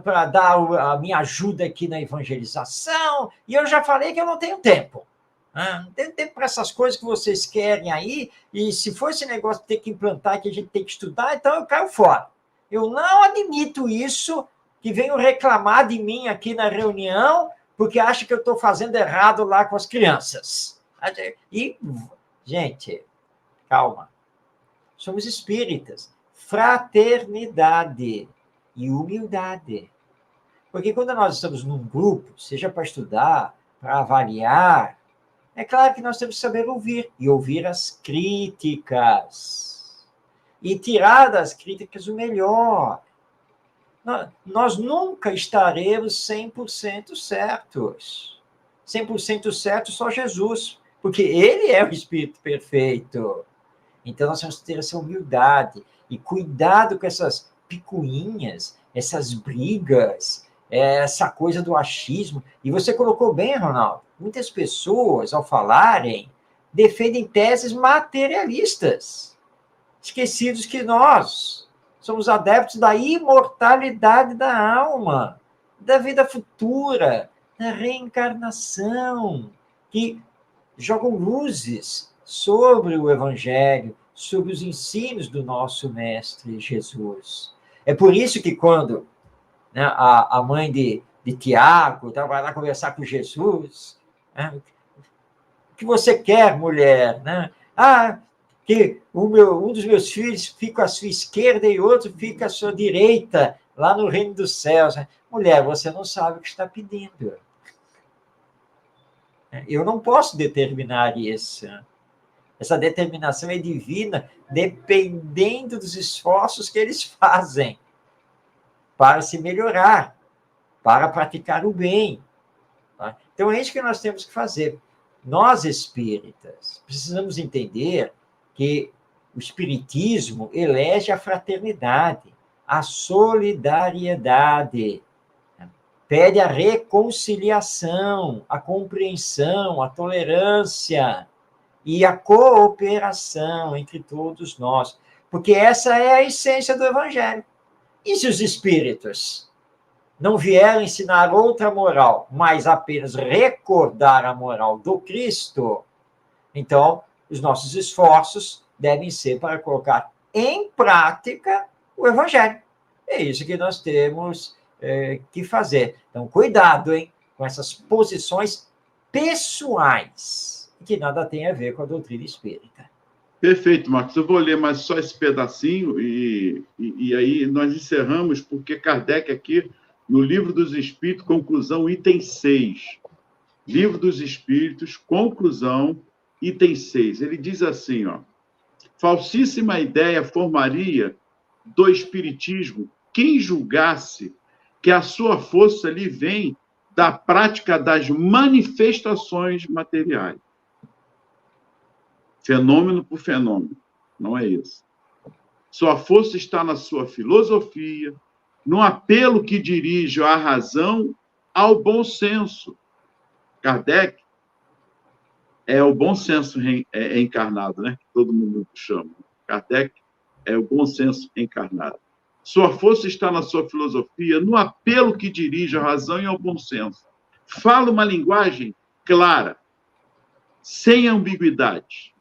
Speaker 1: para dar a minha ajuda aqui na evangelização, e eu já falei que eu não tenho tempo. Não tenho tempo para essas coisas que vocês querem aí, e se for esse negócio de ter que implantar, que a gente tem que estudar, então eu caio fora. Eu não admito isso, que venham reclamar de mim aqui na reunião, porque acham que eu estou fazendo errado lá com as crianças. E, gente, calma. Somos espíritas. Fraternidade e humildade. Porque quando nós estamos num grupo, seja para estudar, para avaliar, é claro que nós temos que saber ouvir, e ouvir as críticas. E tirar das críticas o melhor. nós nunca estaremos 100% certos. 100% certo só Jesus, porque ele é o Espírito perfeito. Então, nós temos que ter essa humildade e cuidado com essas picuinhas, essas brigas, essa coisa do achismo. E você colocou bem, Ronaldo, muitas pessoas, ao falarem, defendem teses materialistas, esquecidos que nós somos adeptos da imortalidade da alma, da vida futura, da reencarnação, que jogam luzes sobre o Evangelho, sobre os ensinos do nosso Mestre Jesus. É por isso que quando, né, a mãe de Tiago vai lá conversar com Jesus, né, o que você quer, mulher? Né? Que um dos meus filhos fica à sua esquerda e outro fica à sua direita, lá no reino dos céus. Mulher, você não sabe o que está pedindo. Eu não posso determinar isso. Essa determinação é divina, dependendo dos esforços que eles fazem para se melhorar, para praticar o bem. Tá? Então, é isso que nós temos que fazer. Nós, espíritas, precisamos entender que o espiritismo elege a fraternidade, a solidariedade, pede a reconciliação, a compreensão, a tolerância e a cooperação entre todos nós, porque essa é a essência do Evangelho. E se os espíritos não vieram ensinar outra moral, mas apenas recordar a moral do Cristo, então os nossos esforços devem ser para colocar em prática o Evangelho. É isso que nós temos que fazer. Então, cuidado, hein, com essas posições pessoais, que nada tem a ver com a doutrina espírita.
Speaker 2: Perfeito, Marcos. Eu vou ler mais só esse pedacinho e aí nós encerramos, porque Kardec aqui, no Livro dos Espíritos, conclusão, item 6. Livro dos Espíritos, conclusão, item 6. Ele diz assim, ó, falsíssima ideia formaria do espiritismo quem julgasse que a sua força lhe vem da prática das manifestações materiais. Fenômeno por fenômeno. Não é isso. Sua força está na sua filosofia, no apelo que dirige à razão, ao bom senso. Kardec é o bom senso encarnado, né? Que todo mundo chama. Kardec é o bom senso encarnado. Sua força está na sua filosofia, no apelo que dirige à razão e ao bom senso. Fala uma linguagem clara, sem ambiguidade.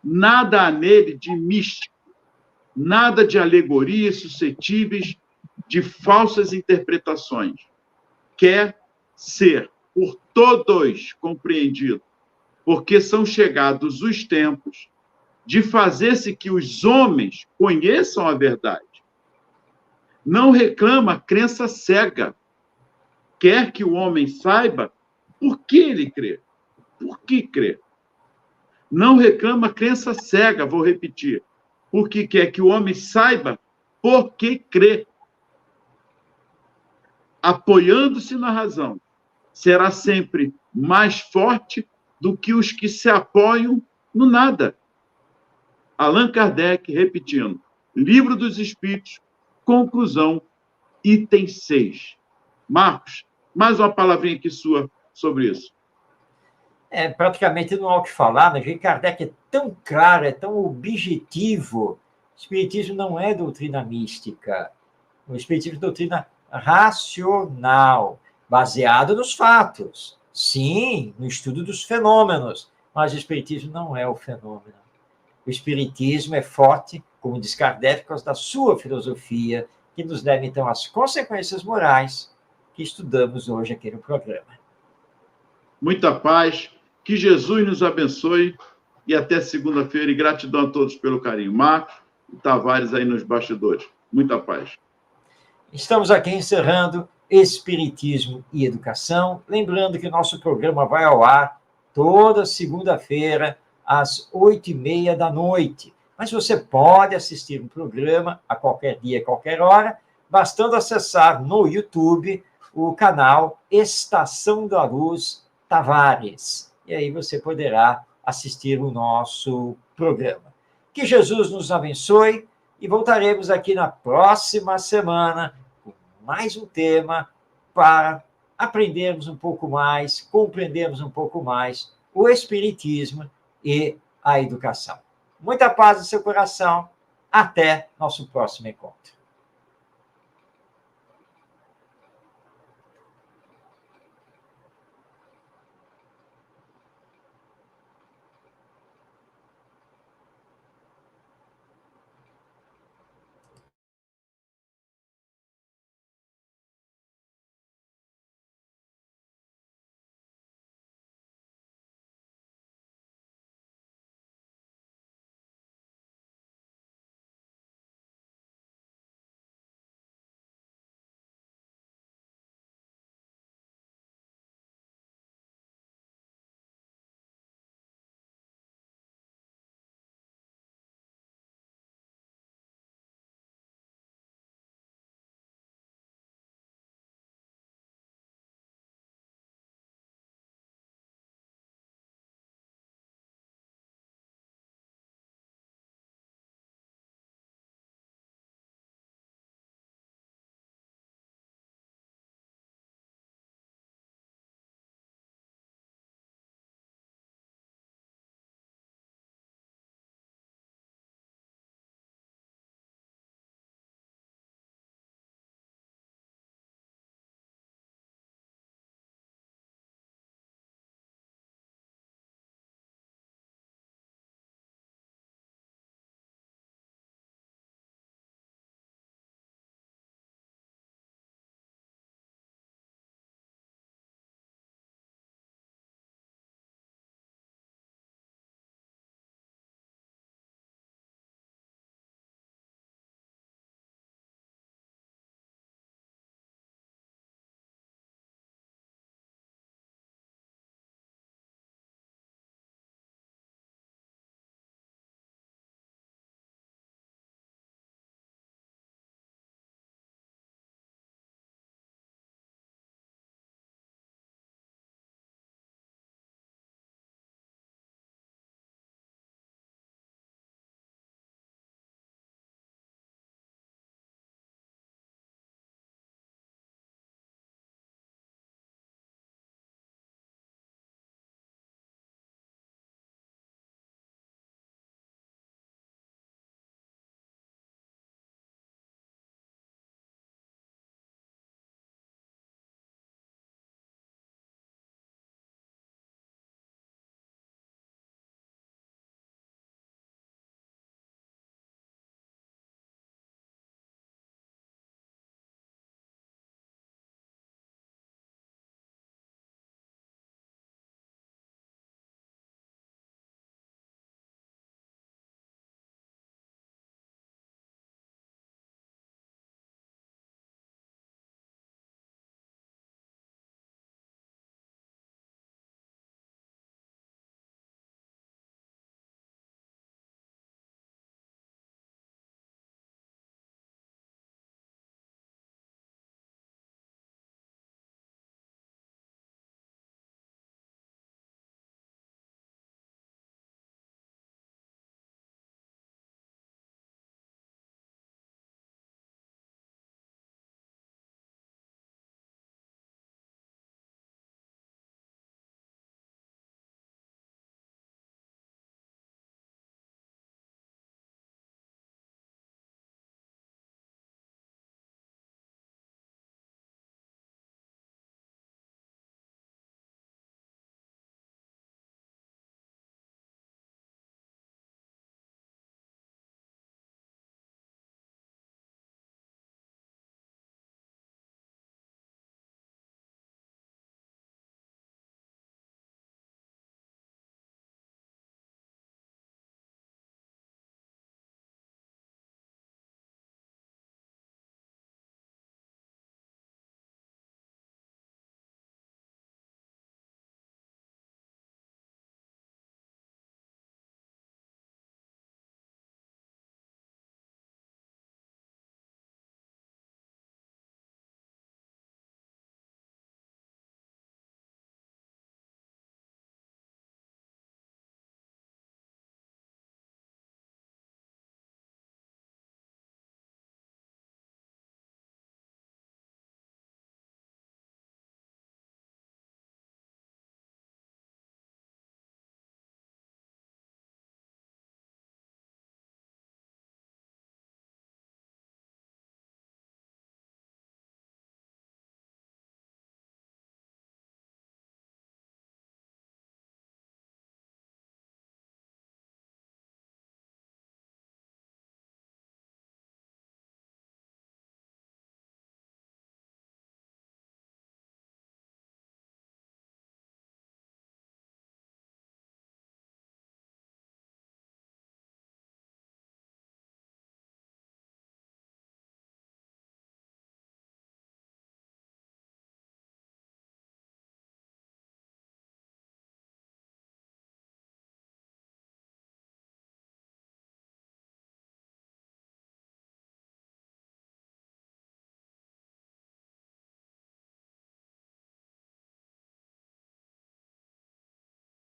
Speaker 2: Nada há nele de místico, nada de alegorias suscetíveis de falsas interpretações. Quer ser por todos compreendido, porque são chegados os tempos de fazer-se que os homens conheçam a verdade. Não reclama crença cega. Quer que o homem saiba por que ele crê. Por que crê? Não reclama crença cega, vou repetir. Porque quer que o homem saiba por que crê. Apoiando-se na razão, será sempre mais forte do que os que se apoiam no nada. Allan Kardec, repetindo, Livro dos Espíritos, conclusão, item 6. Marcos, mais uma palavrinha aqui sua sobre isso.
Speaker 1: Praticamente não há o que falar, né? Kardec é tão claro, é tão objetivo. O Espiritismo não é doutrina mística. O Espiritismo é doutrina racional, baseado nos fatos. Sim, no estudo dos fenômenos, mas o Espiritismo não é o fenômeno. O Espiritismo é forte, como diz Kardec, por causa da sua filosofia, que nos leva, então, às consequências morais que estudamos hoje aqui no programa.
Speaker 2: Muita paz, que Jesus nos abençoe e até segunda-feira. E gratidão a todos pelo carinho. Marcos e Tavares aí nos bastidores. Muita paz.
Speaker 1: Estamos aqui encerrando Espiritismo e Educação. Lembrando que o nosso programa vai ao ar toda segunda-feira, às 20h30 da noite. Mas você pode assistir o programa a qualquer dia, a qualquer hora, bastando acessar no YouTube o canal Estação da Luz Tavares. E aí você poderá assistir o nosso programa. Que Jesus nos abençoe e voltaremos aqui na próxima semana com mais um tema para aprendermos um pouco mais, compreendermos um pouco mais o Espiritismo e a educação. Muita paz no seu coração. Até nosso próximo encontro.